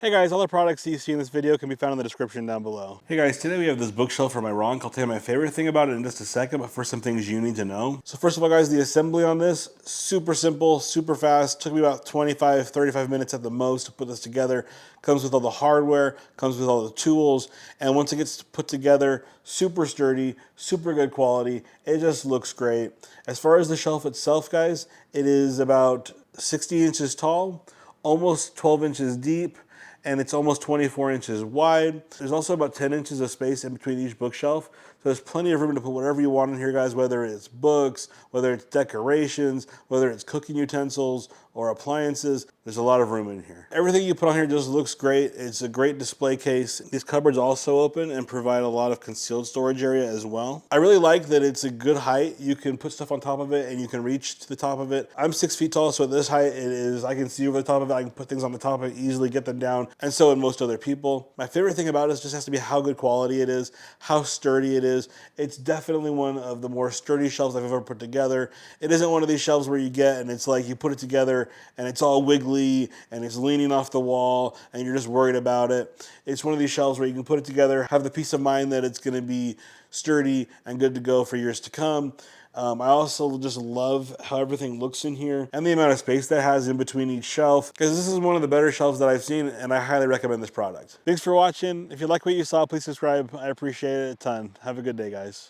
Hey guys, all the products you see in this video can be found in the description down below. Hey guys, today we have this bookshelf from IRONCK. I'll tell you my favorite thing about it in just a second, but first some things you need to know. So first of all guys, the assembly on this, super simple, super fast. Took me about 25, 35 minutes at the most to put this together. Comes with all the hardware, comes with all the tools, and once it gets put together, super sturdy, super good quality. It just looks great. As far as the shelf itself guys, it is about 60 inches tall, almost 12 inches deep, and it's almost 24 inches wide. There's also about 10 inches of space in between each bookshelf. So there's plenty of room to put whatever you want in here, guys, whether it's books, whether it's decorations, whether it's cooking utensils or appliances. There's a lot of room in here. Everything you put on here just looks great. It's a great display case. These cupboards also open and provide a lot of concealed storage area as well. I really like that it's a good height. You can put stuff on top of it and you can reach to the top of it. I'm 6 feet tall, so at this height, I can see over the top of it. I can put things on the top of it, easily get them down, and so would most other people. My favorite thing about it just has to be how good quality it is, how sturdy it is. It's definitely one of the more sturdy shelves I've ever put together. It isn't one of these shelves where you get and it's like you put it together and it's all wiggly and it's leaning off the wall and you're just worried about it. It's one of these shelves where you can put it together, have the peace of mind that it's going to be sturdy and good to go for years to come. I also just love how everything looks in here and the amount of space that has in between each shelf, because this is one of the better shelves that I've seen and I highly recommend this product. Thanks for watching. If you like what you saw, please subscribe. I appreciate it a ton. Have a good day, guys.